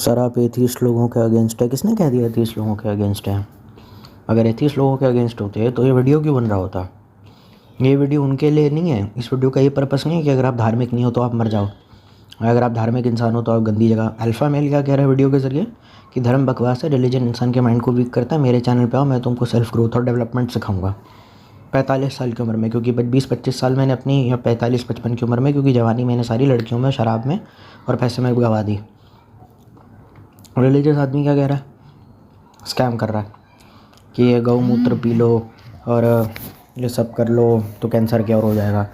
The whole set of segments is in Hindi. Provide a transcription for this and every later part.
सर आप एथीस्ट लोगों के अगेंस्ट है? किसने कह दिया एथीस्ट लोगों के अगेंस्ट है? अगर एथीस्ट लोगों के अगेंस्ट होते तो ये वीडियो क्यों बन रहा होता? ये वीडियो उनके लिए नहीं है। इस वीडियो का ये पर्पस नहीं है कि अगर आप धार्मिक नहीं हो तो आप मर जाओ, अगर आप धार्मिक इंसान हो तो आप गंदी जगह। अल्फ़ा मेल क्या कह रहा है वीडियो के ज़रिए कि धर्म बकवास है, रिलीजन इंसान के माइंड को वीक करता है। मेरे चैनल पे आओ, मैं तुमको सेल्फ ग्रोथ और डेवलपमेंट सिखाऊंगा 45 साल की उम्र में, क्योंकि 20-25 साल मैंने अपनी, या 45-55 की उम्र में, क्योंकि जवानी मैंने सारी लड़कियों में, शराब में और पैसे में गवा दी। रिलीजियस आदमी क्या कह रहा है? स्कैम कर रहा है कि ये गौमूत्र पी लो और ये सब कर लो तो कैंसर क्योर हो जाएगा।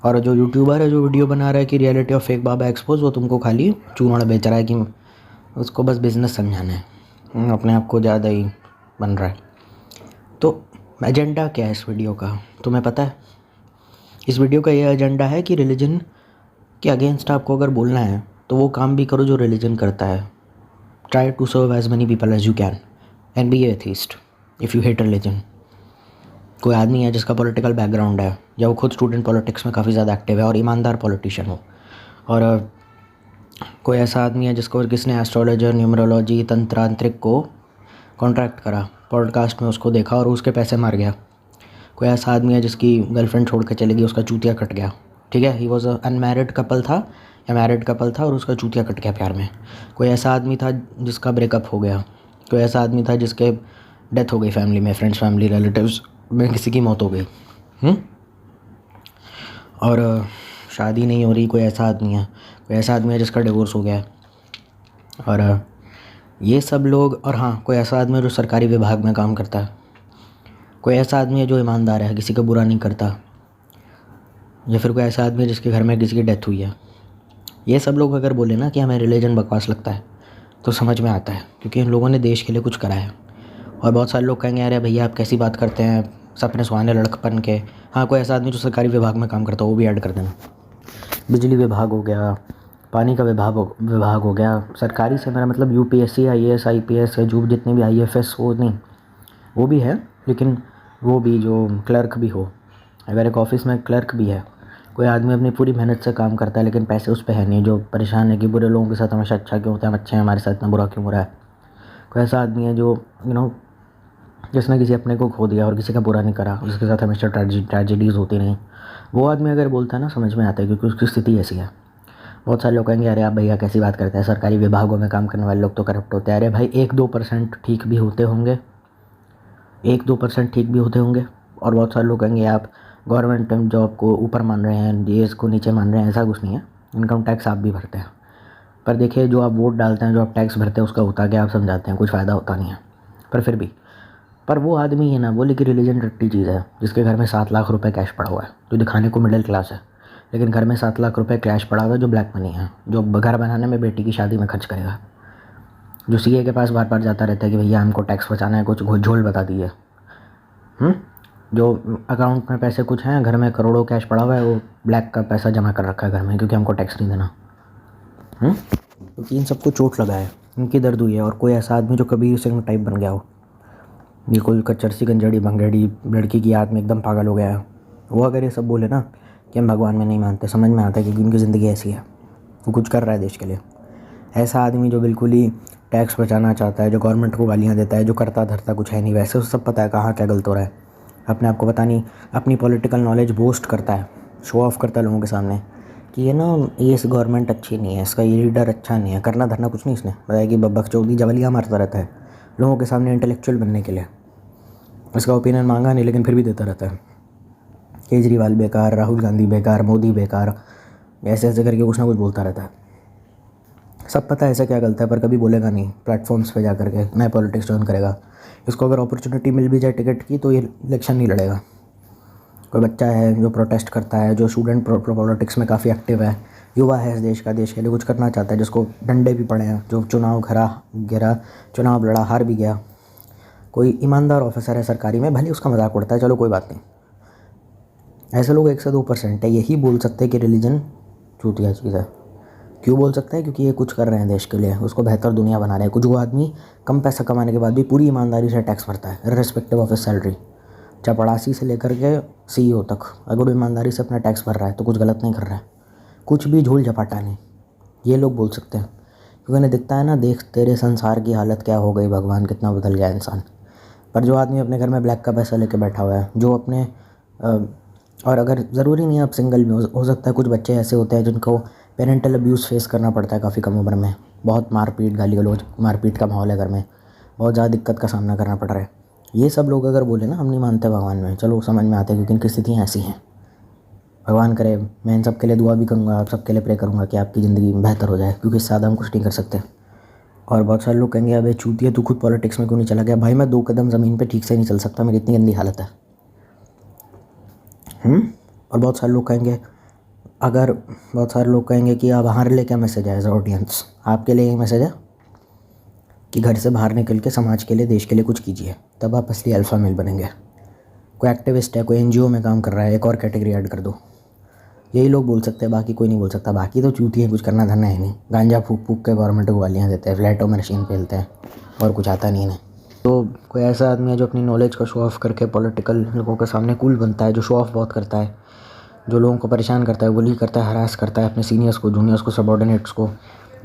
और जो यूट्यूबर है जो वीडियो बना रहा है कि reality of fake Baba expose, वो तुमको खाली चूर्ण बेच रहा है कि उसको बस बिजनेस समझाना है। अपने आप को ज़्यादा ही बन रहा है। तो एजेंडा क्या है इस वीडियो का तुम्हें पता है? इस वीडियो का ये एजेंडा है कि रिलीजन के अगेंस्ट आपको अगर बोलना है तो वो काम भी करो जो रिलीजन करता है। Try to serve as many people as you can and be atheist if you hate religion। कोई आदमी है जिसका पॉलिटिकल बैकग्राउंड है, या वो खुद स्टूडेंट पॉलिटिक्स में काफ़ी ज़्यादा एक्टिव है और ईमानदार पॉलिटिशियन हो, और कोई ऐसा आदमी है जिसको किसने एस्ट्रोलॉजर, न्यूमरोलॉजी, तंत्रांत्रिक को कॉन्ट्रैक्ट करा, पॉडकास्ट में उसको देखा और उसके पैसे मार गया। कोई ऐसा आदमी है जिसकी गर्लफ्रेंड छोड़ के चली गई, उसका चूतिया कट गया। ठीक है, ही वॉज अनमैरिड कपल था या मैरिड कपल था और उसका चूतिया कट गया प्यार में। कोई ऐसा आदमी था जिसका ब्रेकअप हो गया। कोई ऐसा आदमी था जिसके डेथ हो गई फैमिली में, फ्रेंड्स, फैमिली, रिलेटिव्स में किसी की मौत हो गई। और शादी नहीं हो रही। कोई ऐसा आदमी है, कोई ऐसा आदमी है जिसका डिवोर्स हो गया है। और ये सब लोग, और हाँ, कोई ऐसा आदमी है जो सरकारी विभाग में काम करता है। कोई ऐसा आदमी है जो ईमानदार है, किसी का बुरा नहीं करता। या फिर कोई ऐसा आदमी है जिसके घर में किसी की डेथ हुई है। ये सब लोग अगर बोले ना कि हमें रिलीजन बकवास लगता है तो समझ में आता है, क्योंकि इन लोगों ने देश के लिए कुछ करा है। और बहुत सारे लोग कहेंगे अरे भैया आप कैसी बात करते हैं सपने सुहाने लड़कपन के। हाँ, कोई ऐसा आदमी जो सरकारी विभाग में काम करता है वो भी ऐड कर देना। बिजली विभाग हो गया, पानी का विभाग हो गया। सरकारी से मेरा मतलब यूपीएससी, आईएएस, आईपीएस है, जो जितने भी आईएफएस, वो नहीं, वो भी है, लेकिन वो भी जो क्लर्क भी हो, अगर एक ऑफिस में क्लर्क भी है, कोई आदमी अपनी पूरी मेहनत से काम करता है लेकिन पैसे उस पे है नहीं, जो परेशान है कि बुरे लोगों के साथ हमेशा अच्छा क्यों होता है, हम अच्छे हैं, हमारे साथ इतना बुरा क्यों हो रहा है। कोई ऐसा आदमी है जो जिसने किसी अपने को खो दिया और किसी का बुरा नहीं करा, उसके साथ हमेशा ट्रेजिडीज़ होती नहीं, वो आदमी अगर बोलता है ना, समझ में आता है, क्योंकि उसकी स्थिति ऐसी है। बहुत सारे लोग कहेंगे अरे आप भैया कैसी बात करते हैं, सरकारी विभागों में काम करने वाले लोग तो करप्ट होते हैं। अरे भाई 1-2% ठीक भी होते होंगे, 1-2% ठीक भी होते होंगे। और बहुत सारे लोग कहेंगे आप गवर्नमेंट जॉब को ऊपर मान रहे हैं, डीएस को नीचे मान रहे हैं। ऐसा कुछ नहीं है, इनकम टैक्स आप भी भरते हैं। पर देखिए, जो आप वोट डालते हैं, जो आप टैक्स भरते हैं, उसका होता क्या आप समझाते हैं, कुछ फ़ायदा होता नहीं है। पर फिर भी, पर वो आदमी ये ना बोले कि रिलीजन रट्टी चीज़ है, जिसके घर में 7 लाख रुपए कैश पड़ा हुआ है, जो दिखाने को मिडिल क्लास है, लेकिन घर में 7 लाख रुपए कैश पड़ा हुआ है जो ब्लैक मनी है, जो घर बनाने में, बेटी की शादी में खर्च करेगा, जो सीए के पास बार बार जाता रहता है कि भैया हमको टैक्स बचाना है, कुछ झोल बता दिए। जो अकाउंट में पैसे कुछ हैं, घर में करोड़ों कैश पड़ा हुआ है, वो ब्लैक का पैसा जमा कर रखा है घर में, क्योंकि हमको टैक्स नहीं देना। क्योंकि इन सबको चोट लगा है, इनकी दर्द हुई है। और कोई ऐसा आदमी जो कबीर सिंह टाइप बन गया हो, बिल्कुल कच्चरसी गंजड़ी भंगेड़ी लड़की की याद में एकदम पागल हो गया है, वो अगर ये सब बोले ना कि हम भगवान में नहीं मानते, समझ में आता है कि उनकी ज़िंदगी ऐसी है, वो कुछ कर रहा है देश के लिए। ऐसा आदमी जो बिल्कुल ही टैक्स बचाना चाहता है, जो गवर्नमेंट को गालियाँ देता है, जो करता धरता कुछ है नहीं, वैसे उसे सब पता है कहाँ क्या गलत हो रहा है, अपने आप को पता नहीं, अपनी पॉलिटिकल नॉलेज बोस्ट करता है, शो ऑफ करता है लोगों के सामने कि ये ना, ये इस गवर्नमेंट अच्छी नहीं है, इसका ये लीडर अच्छा नहीं है। करना धरना कुछ नहीं इसने, बताया कि बकचोदी जवलियाँ मारता रहता है लोगों के सामने इंटेलेक्चुअल बनने के लिए। इसका ओपिनियन मांगा नहीं, लेकिन फिर भी देता रहता है। केजरीवाल बेकार, राहुल गांधी बेकार, मोदी बेकार, ऐसे ऐसे करके कुछ ना कुछ बोलता रहता है। सब पता है ऐसा क्या गलत है, पर कभी बोलेगा नहीं प्लेटफॉर्म्स पे जा करके, नए पॉलिटिक्स ज्वाइन करेगा। इसको अगर अपॉर्चुनिटी मिल भी जाए टिकट की तो ये इलेक्शन नहीं लड़ेगा। कोई बच्चा है जो प्रोटेस्ट करता है, जो स्टूडेंट पॉलिटिक्स में काफ़ी एक्टिव है, युवा है इस देश का, देश के लिए कुछ करना चाहता है, जिसको डंडे भी पड़े हैं, जो चुनाव गिरा, चुनाव लड़ा, हार भी गया, कोई ईमानदार ऑफिसर है सरकारी में, भले उसका मजाक उड़ता है, चलो कोई बात नहीं। ऐसे लोग 1 से 2% है, यही बोल सकते हैं कि रिलीजन चूतिया चीज़ है। क्यों बोल सकता है? क्योंकि ये कुछ कर रहे हैं देश के लिए, उसको बेहतर दुनिया बना रहे हैं। कुछ वो आदमी कम पैसा कमाने के बाद भी पूरी ईमानदारी से टैक्स भरता है, इर्रेस्पेक्टिव ऑफ हिज सैलरी, चपड़ासी से लेकर के सीईओ तक। अगर वो ईमानदारी से अपना टैक्स भर रहा है तो कुछ गलत नहीं कर रहा है, कुछ भी झोल झपाटा नहीं। ये लोग बोल सकते हैं क्योंकि उन्हें दिखता है ना, देख तेरे संसार की हालत क्या हो गई, भगवान कितना बदल गया इंसान। पर जो आदमी अपने घर में ब्लैक का पैसा लेके बैठा हुआ है, जो अपने और अगर ज़रूरी नहीं है आप सिंगल भी हो सकता है कुछ बच्चे ऐसे होते हैं जिनको पेरेंटल अब्यूज़ फेस करना पड़ता है काफ़ी कम उम्र में, बहुत मारपीट गाली गलौज मारपीट का माहौल है घर में, बहुत ज़्यादा दिक्कत का सामना करना पड़ रहा है। ये सब लोग अगर बोले ना हम नहीं मानते भगवान में, चलो समझ में आता है क्योंकि इनकी स्थितियाँ ऐसी हैं। भगवान करे मैं इन सब के लिए दुआ भी करूँगा, आप सबके लिए प्रे करूँगा कि आपकी ज़िंदगी बेहतर हो जाए, क्योंकि इससे ज़्यादा हम कुछ नहीं कर सकते। और बहुत सारे लोग कहेंगे अबे चूतिया तू खुद पॉलिटिक्स में क्यों नहीं चला गया। भाई मैं 2 कदम ज़मीन पे ठीक से नहीं चल सकता, मेरी इतनी गंदी हालत है। और बहुत सारे लोग कहेंगे कि अब हमारे लिए क्या मैसेज है एज ऑडियंस, आपके लिए यही मैसेज है कि घर से बाहर निकल के समाज के लिए देश के लिए कुछ कीजिए, तब आप असली अल्फ़ा मेल बनेंगे। कोई एक्टिविस्ट है, कोई एनजीओ में काम कर रहा है, एक और कैटेगरी ऐड कर दो। यही लोग बोल सकते हैं, बाकी कोई नहीं बोल सकता। बाकी तो चूती है, कुछ करना धरना है नहीं, गांजा फूक फूक के गवर्नमेंट को गालियाँ देते हैं, फ्लैटों में मशीन पेलते हैं और कुछ आता नहीं इन्हें। तो कोई ऐसा आदमी है जो अपनी नॉलेज को शो ऑफ करके पॉलिटिकल लोगों के सामने कूल बनता है, जो शो ऑफ बहुत करता है, जो लोगों को परेशान करता है, बुली करता है, हरास करता है अपने सीनियर्स को, जूनियर्स को, सबॉर्डिनेट्स को।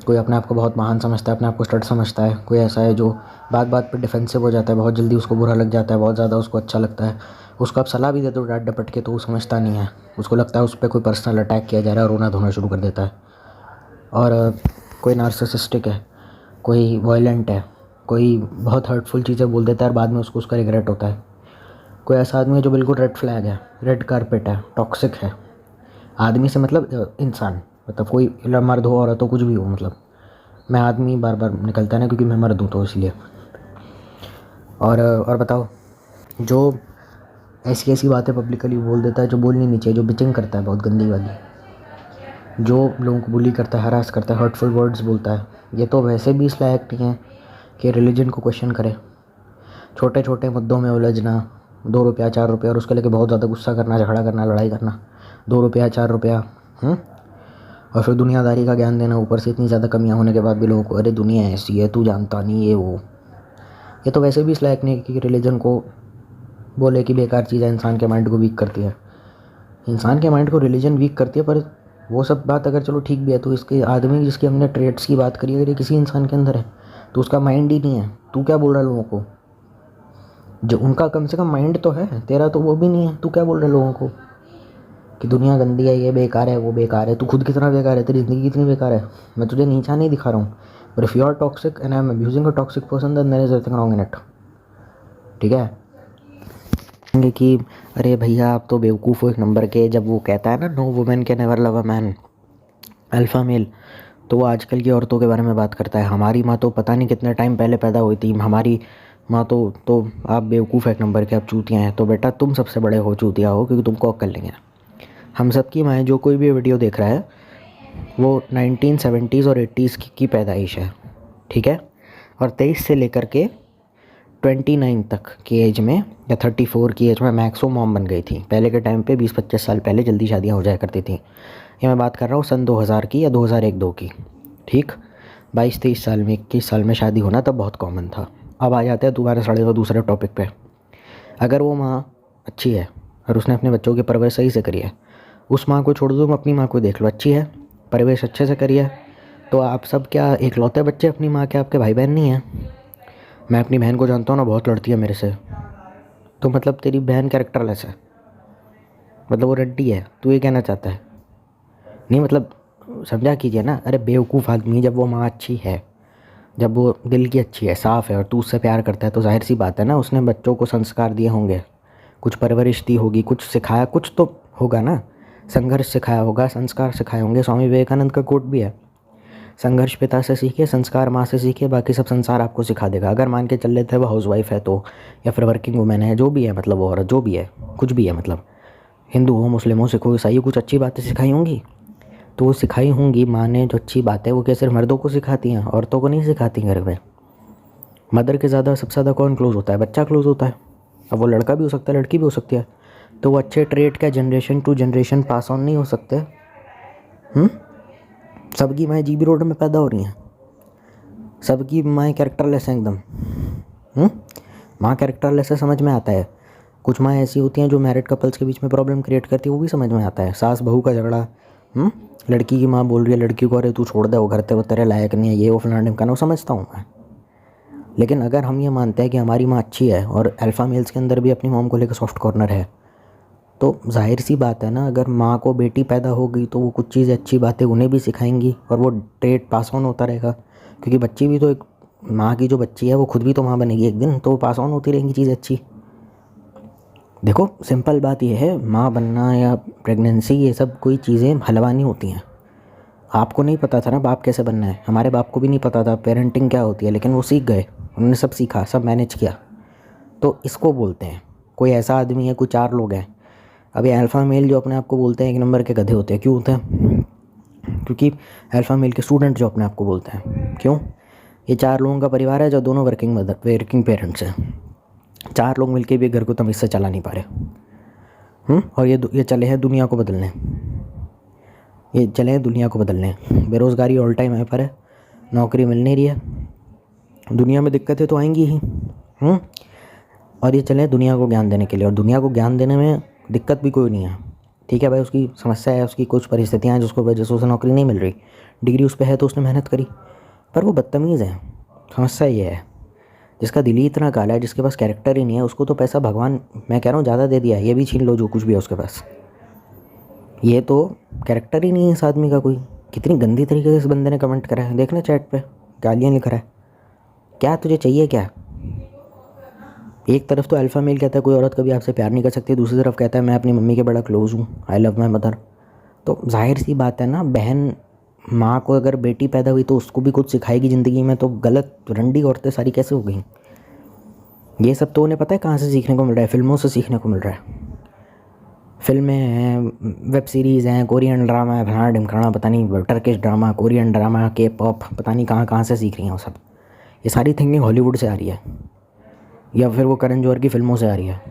कोई अपने आप को बहुत महान समझता है, अपने आप को स्टड समझता है। कोई ऐसा है जो बात बात पे डिफेंसिव हो जाता है, बहुत जल्दी उसको बुरा लग जाता है, बहुत ज़्यादा उसको अच्छा लगता है। उसको आप सलाह भी दे दो डांट डपट के तो वो समझता नहीं है, उसको लगता है उस पर कोई पर्सनल अटैक किया जा रहा है और रोना धोना शुरू कर देता है। और कोई नार्सिसिस्टिक है, कोई वायलेंट है, कोई बहुत हर्टफुल चीज़ें बोल देता है और बाद में उसको उसका रिग्रेट होता है। कोई ऐसा आदमी है जो बिल्कुल रेड फ्लैग है, रेड कारपेट है, टॉक्सिक है। आदमी से मतलब इंसान, मतलब कोई मर्द हो औरत हो कुछ भी हो, मतलब मैं आदमी बार बार निकलता है ना क्योंकि मैं मर्द हूँ तो इसलिए। और बताओ, जो ऐसी ऐसी बातें पब्लिकली बोल देता है जो बोलनी नहीं चाहिए, जो बिचिंग करता है बहुत गंदी वाली, जो लोगों को बुली करता है, हरास करता है, हर्टफुल वर्ड्स बोलता है, ये तो वैसे भी इस लायक नहीं है कि रिलीजन को क्वेश्चन करे। छोटे छोटे मुद्दों में उलझना, 2 रुपया 4 रुपया, और उसके लेके बहुत ज़्यादा गुस्सा करना, झगड़ा करना, लड़ाई करना, 2 रुपया 4 रुपया। और फिर दुनियादारी का ज्ञान देना, ऊपर से इतनी ज़्यादा कमियां होने के बाद भी लोगों को, अरे दुनिया ऐसी है तू जानता नहीं, ये वो। ये तो वैसे भी इस लायक नहीं कि रिलीजन को बोले कि बेकार चीज़ है, इंसान के माइंड को वीक करती है। इंसान के माइंड को रिलीजन वीक करती है, पर वो सब बात अगर चलो ठीक भी है, तो इसके आदमी जिसकी हमने ट्रेड्स की बात करी, अगर ये किसी इंसान के अंदर है तो उसका माइंड ही नहीं है, तू क्या बोल रहा है लोगों को। जो उनका कम से कम माइंड तो है, तेरा तो वो भी नहीं है, तू क्या बोल रहा है लोगों को कि दुनिया गंदी है, ये बेकार है, वो बेकार है। तू खुद कितना बेकार है, तेरी ज़िंदगी कितनी बेकार है। मैं तुझे नीचा नहीं दिखा रहा हूँ, but if you are toxic and I am abusing a toxic person then there is something wrong in it. ठीक है। कहेंगे कि अरे भैया आप तो बेवकूफ़ हो एक नंबर के, जब वो कहता है ना no women can never love a man, alpha male, तो वो आजकल की औरतों के बारे में बात करता है। हमारी माँ तो पता नहीं कितने टाइम पहले पैदा हुई थी, हमारी माँ तो आप बेवकूफ़ एक नंबर के, आप चूतियाँ हैं। तो बेटा तुम सबसे बड़े हो चूतिया हो, क्योंकि तुमको अक्ल नहीं है। हम सब की माएँ, जो कोई भी वीडियो देख रहा है वो 1970s और 80s की पैदाइश है, ठीक है। और 23 से लेकर के 29 तक की एज में या 34 की एज में मैक्सो मॉम बन गई थी। पहले के टाइम पे 20-25 साल पहले जल्दी शादियाँ हो जाया करती थी। ये मैं बात कर रहा हूँ सन 2000 की या 2001-2 की, ठीक। 22-23 साल में, 21 साल में शादी होना तब बहुत कॉमन था। अब आ जाते हैं दोबारा दूसरे टॉपिक पे। अगर वो माँ अच्छी है और उसने अपने बच्चों की परवरिश सही से करी है, उस माँ को छोड़ दो, तुम अपनी माँ को देख लो, अच्छी है, परवरिश अच्छे से करी है, तो आप सब क्या इकलौते बच्चे अपनी माँ के? आपके भाई बहन नहीं हैं? मैं अपनी बहन को जानता हूँ ना, बहुत लड़ती है मेरे से। तो मतलब तेरी बहन कैरेक्टरलेस है, मतलब वो रड्डी है, तू ये कहना चाहता है? नहीं मतलब समझा कीजिए ना। अरे बेवकूफ़ आदमी, जब वो माँ अच्छी है, जब वो दिल की अच्छी है, साफ़ है, और तू उससे प्यार करता है, तो जाहिर सी बात है ना उसने बच्चों को संस्कार दिए होंगे, कुछ परवरिश दी होगी, कुछ सिखाया, कुछ तो होगा ना। संघर्ष सिखाया होगा, संस्कार सिखाए होंगे। स्वामी विवेकानंद का कोट भी है, संघर्ष पिता से सीखिए, संस्कार माँ से सीखिए, बाकी सब संसार आपको सिखा देगा। अगर मान के चल लेते हैं वो हाउसवाइफ है तो, या फिर वर्किंग वुमेन है, जो भी है, मतलब वो औरत जो भी है, कुछ भी है, मतलब हिंदू हो, मुस्लिम हो, सिख हो, ईसाई हो, कुछ अच्छी बातें सिखाई होंगी तो वो सिखाई होंगी माँ ने। जो अच्छी बात है वो क्या सिर्फ मर्दों को सिखाती हैं, औरतों को नहीं सिखाती घर में। मदर के ज़्यादा सबसे ज़्यादा कौन क्लोज होता है? बच्चा क्लोज होता है। अब वो लड़का भी हो सकता है, लड़की भी हो सकती है, तो वो अच्छे ट्रेड क्या generation to generation pass on नहीं हो सकते? सबकी माएँ जीबी रोड में पैदा हो रही हैं, सबकी माएँ कैरेक्टरलेस हैं एकदम। माँ कैरेक्टरलेस है, समझ में आता है। कुछ माँ ऐसी होती हैं जो मैरिड कपल्स के बीच में प्रॉब्लम क्रिएट करती है, वो भी समझ में आता है। सास बहू का झगड़ा, लड़की की माँ बोल रही है लड़की को, अरे तू छोड़ दे, वो घर तेरे लायक नहीं है, ये वो फलाना ढिमकाना, वो समझता हूँ मैं। लेकिन अगर हम ये मानते हैं कि हमारी माँ अच्छी है और अल्फ़ा मेल्स के अंदर भी अपनी मॉम को लेकर सॉफ्ट कॉर्नर है, तो जाहिर सी बात है ना, अगर माँ को बेटी पैदा हो गई तो वो कुछ चीज़ें अच्छी बातें उन्हें भी सिखाएंगी और वो ट्रेड पास ऑन होता रहेगा। क्योंकि बच्ची भी तो एक माँ की जो बच्ची है वो खुद भी तो माँ बनेगी एक दिन, तो पास ऑन होती रहेंगी चीज़ें अच्छी। देखो सिंपल बात यह है, माँ बनना या प्रेगनेंसी ये सब कोई चीज़ें हलवा नहीं होती हैं। आपको नहीं पता था ना बाप कैसे बनना है, हमारे बाप को भी नहीं पता था पेरेंटिंग क्या होती है, लेकिन वो सीख गए, उन्होंने सब सीखा, सब मैनेज किया। तो इसको बोलते हैं कोई ऐसा आदमी है, कोई 4 लोग हैं। अब ये अल्फ़ा मेल जो अपने आप को बोलते हैं 1 नंबर के गधे होते हैं। क्यों होते हैं? क्योंकि अल्फ़ा मेल के स्टूडेंट जो अपने आप को बोलते हैं, क्यों? ये 4 लोगों का परिवार है जो दोनों वर्किंग पेरेंट्स हैं। 4 लोग मिलके भी घर को तमीज़ से चला नहीं पा रहे। और ये चले हैं दुनिया को बदलने, ये चले हैं दुनिया को बदलने। बेरोज़गारी ऑल टाइम हाई पर है, नौकरी मिल नहीं रही है, दुनिया में दिक्कतें तो आएंगी ही। और ये चले दुनिया को ज्ञान देने के लिए, और दुनिया को ज्ञान देने में दिक्कत भी कोई नहीं है। ठीक है भाई, उसकी समस्या है, उसकी कुछ परिस्थितियाँ हैं जिसको वजह से उसे नौकरी नहीं मिल रही, डिग्री उस पर है तो उसने मेहनत करी, पर वो बदतमीज़ है। समस्या ये है, जिसका दिल ही इतना काला है, जिसके पास कैरेक्टर ही नहीं है, उसको तो पैसा भगवान, मैं कह रहा हूँ, ज़्यादा दे दिया है। ये भी छीन लो जो कुछ भी है उसके पास, ये तो कैरेक्टर ही नहीं है इस आदमी का कोई। कितनी गंदी तरीके से इस बंदे ने कमेंट करा है, देखना चैट पे गालियाँ लिख रहा है। क्या तुझे चाहिए क्या? एक तरफ तो अल्फ़ा मेल कहता है कोई औरत कभी आपसे प्यार नहीं कर सकती, दूसरी तरफ कहता है मैं अपनी मम्मी के बड़ा क्लोज़ हूँ, आई लव माई मदर। तो जाहिर सी बात है ना, बहन माँ को अगर बेटी पैदा हुई तो उसको भी कुछ सिखाएगी ज़िंदगी में, तो गलत रंडी औरतें सारी कैसे हो गई? ये सब तो उन्हें पता है कहाँ से सीखने को मिल रहा है, फिल्मों से सीखने को मिल रहा है। फिल्में हैं, वेब सीरीज़ हैं, कोरियन ड्रामा है, फलाना ढिमकाना, पता नहीं टर्किश ड्रामा, कोरियन ड्रामा, के पॉप, पता नहीं कहाँ कहाँ से सीख रही हैं वो सब। ये सारी थिंकिंग हॉलीवुड से आ रही है, या फिर वो करण जौहर की फ़िल्मों से आ रही है,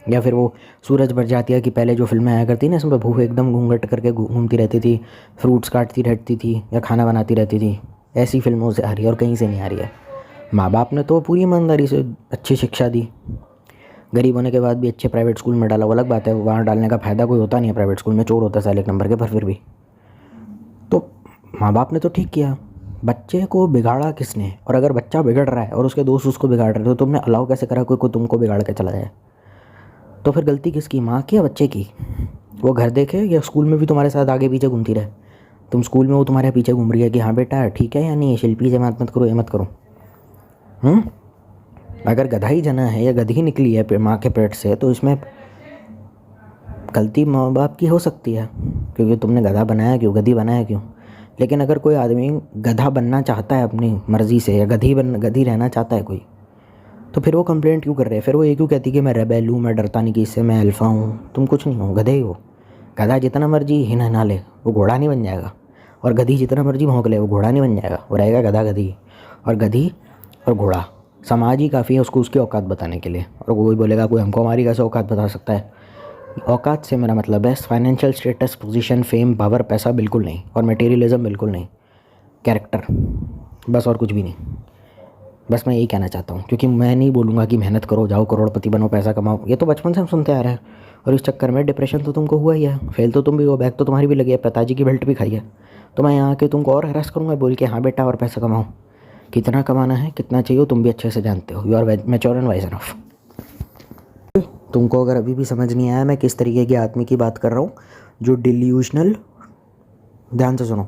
या फिर वो सूरज बरजातिया की पहले जो फिल्में आया करती ना, इसमें बहू एकदम घूंघट करके घूमती रहती थी, फ्रूट्स काटती रहती थी या खाना बनाती रहती थी, ऐसी फिल्मों से आ रही है और कहीं से नहीं आ रही है। माँ बाप ने तो पूरी ईमानदारी से अच्छी शिक्षा दी, गरीब होने के बाद भी अच्छे प्राइवेट स्कूल में डाला, वो अलग बात है, वहाँ डालने का फ़ायदा कोई होता नहीं है, प्राइवेट स्कूल में चोर होता है साले 1 नंबर के, पर फिर भी तो माँ बाप ने तो ठीक किया। बच्चे को बिगाड़ा किसने? और अगर बच्चा बिगड़ रहा है और उसके दोस्त उसको बिगाड़ रहे, तो तुमने अलाउ कैसे करा कोई को तुमको बिगाड़ के चला जाए? तो फिर गलती किसकी, माँ की या बच्चे की? वो घर देखे या स्कूल में भी तुम्हारे साथ आगे पीछे घूमती रहे? तुम स्कूल में वो तुम्हारे पीछे घूम रही है कि हाँ बेटा ठीक है या नहीं, शिल्पी से मत करो, ये मत करो। अगर गधा ही जना है या गधी निकली है माँ के पेट से, तो इसमें गलती माँ बाप की हो सकती है, क्योंकि तुमने गधा बनाया क्यों, गधी बनाया क्यों। लेकिन अगर कोई आदमी गधा बनना चाहता है अपनी मर्ज़ी से, या गधी रहना चाहता है कोई, तो फिर वो कंप्लेंट क्यों कर रहे हैं? फिर वो ये क्यों कहती कि मैं रेबेल हूँ, मैं डरता नहीं किसी से, मैं अल्फ़ा हूँ? तुम कुछ नहीं हो, गधे ही हो। गधा जितना मर्जी हिना ले, वो घोड़ा नहीं बन जाएगा। और गधी जितना मर्जी भौंक ले, वो घोड़ा नहीं बन जाएगा, वो रहेगा गधा गधी। और गधी और घोड़ा समाज ही काफ़ी है उसको उसकी औकात बताने के लिए। और कोई बोलेगा कोई हमको हमारी कैसे औकात बता सकता है? औकात से मेरा मतलब है financial status, position, fame, power, पैसा बिल्कुल नहीं, और मटेरियलिज्म बिल्कुल नहीं, कैरेक्टर बस, और कुछ भी नहीं। बस मैं यही कहना चाहता हूँ, क्योंकि मैं नहीं बोलूँगा कि मेहनत करो, जाओ करोड़पति बनो, पैसा कमाओ, ये तो बचपन से हम सुनते आ रहे हैं। और इस चक्कर में डिप्रेशन तो तुमको हुआ ही है, फेल तो तुम भी हो, बैग तो तुम्हारी भी लगी है, पिताजी की बेल्ट भी खाई है। तो मैं यहाँ आके तुमको और हरास करूँगा बोल के हाँ बेटा और पैसा कमाओ? कितना कमाना है, कितना चाहिए, तुम भी अच्छे से जानते हो। You are mature and wise enough. तुमको अगर अभी भी समझ नहीं आया मैं किस तरीके के आदमी की बात कर रहा हूँ, जो डिल्यूजनल, ध्यान से सुनो,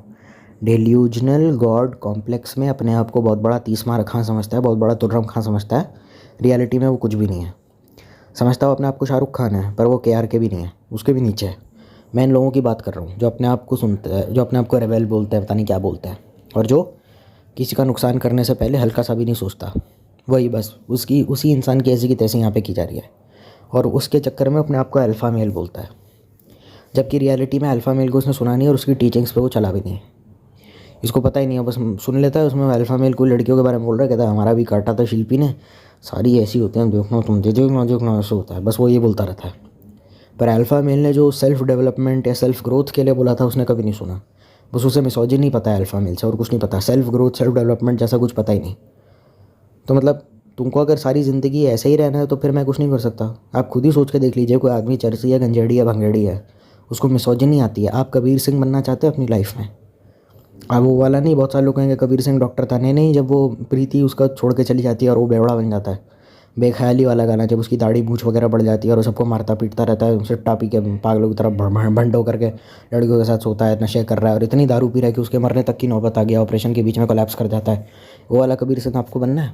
डिल्यूजनल गॉड कॉम्प्लेक्स में अपने आप को बहुत बड़ा तीसमार खां समझता है, बहुत बड़ा तुर्रम खां समझता है, रियलिटी में वो कुछ भी नहीं है। समझता हो अपने आप को शाहरुख खान है, पर वो KR के भी नहीं है, उसके भी नीचे है। मैं इन लोगों की बात कर रहा हूँ जो अपने आप को सुनते हैं, जो अपने आप को रेबेल बोलते हैं, पता नहीं क्या बोलते हैं, और जो किसी का नुकसान करने से पहले हल्का सा भी नहीं सोचता। वही बस उसी इंसान की ऐसी की तैसी यहाँ पे की जा रही है, और उसके चक्कर में अपने आप को अल्फ़ा मेल बोलता है, जबकि रियलिटी में अल्फ़ा मेल को उसने सुना नहीं और उसकी टीचिंग्स पे वो चला भी नहीं है। इसको पता ही नहीं है, बस सुन लेता है, उसमें अल्फ़ा मेल को लड़कियों के बारे में बोल रहा है, कहता है हमारा भी काटा था शिल्पी ने, सारी ऐसी होती हैं, देखना तुम देखना ऐसा होता है, बस वो ये बोलता रहता है। पर अल्फ़ा मेल ने जो सेल्फ़ डेवलपमेंट या सेल्फ़ ग्रोथ के लिए बोला था उसने कभी नहीं सुना। बस उसे मिसोजिनी पता है अल्फ़ा मेल से, और कुछ नहीं पता, सेल्फ़ ग्रोथ, सेल्फ़ डेवलपमेंट जैसा कुछ पता ही नहीं। तो मतलब तुमको अगर सारी ज़िंदगी ऐसे ही रहना है तो फिर मैं कुछ नहीं कर सकता। आप खुद ही सोच के देख लीजिए, कोई आदमी चरसी है, गंजेड़ी है, भंगेड़ी है, उसको मिसोजिनी आती है। आप कबीर सिंह बनना चाहते हो अपनी लाइफ में? अब वो वाला नहीं, बहुत सारे लोग कहेंगे कबीर सिंह डॉक्टर था। नहीं नहीं, जब वो प्रीति उसका छोड़ के चली जाती है और वो बेवड़ा बन जाता है। बेख्याली वाला गाना, जब उसकी दाढ़ी मूंछ वगैरह बढ़ जाती है और वो सबको मारता पीटता रहता है, सिट्टा पी के पागलों की तरह भंड होकर के लड़कियों के साथ सोता है, नशे कर रहा है और इतनी दारू पी रहा है कि उसके मरने तक की नौबत आ गया, ऑपरेशन के बीच में कोलैप्स कर जाता है। वो वाला कबीर सिंह आपको बनना है?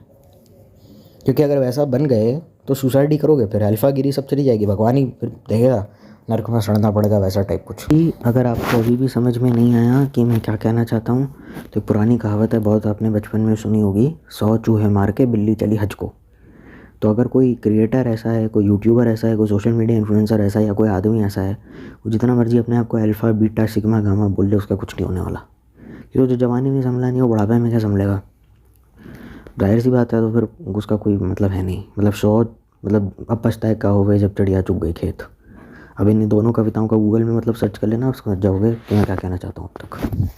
क्योंकि अगर वैसा बन गए तो सुसाइड ही करोगे, फिर अल्फागिरी सब चली जाएगी, भगवान ही फिर देखेगा, नर्क में सड़ना पड़ेगा, वैसा टाइप कुछ। अगर आपको अभी भी समझ में नहीं आया कि मैं क्या कहना चाहता हूँ, तो पुरानी कहावत है, बहुत आपने बचपन में सुनी होगी, 100 चूहे मार के बिल्ली चली हज को। तो अगर कोई क्रिएटर ऐसा है, कोई यूट्यूबर ऐसा है, कोई सोशल मीडिया इन्फ्लुएंसर ऐसा है, या कोई आदमी ऐसा है, वो जितना मर्जी अपने आप को अल्फ़ा बीटा सिग्मा गामा बोल ले, उसका कुछ नहीं होने वाला। क्योंकि जो जवानी में संभला नहीं, वो बुढ़ापे में क्या संभलेगा? जाहिर सी बात है। तो फिर उसका कोई मतलब है नहीं। मतलब मतलब अब पछताए का होवे जब चिड़िया चुग गई खेत। अब इन दोनों कविताओं का गूगल में मतलब सर्च कर लेना, आप समझ जाओगे कि मैं क्या कहना चाहता हूँ अब तक।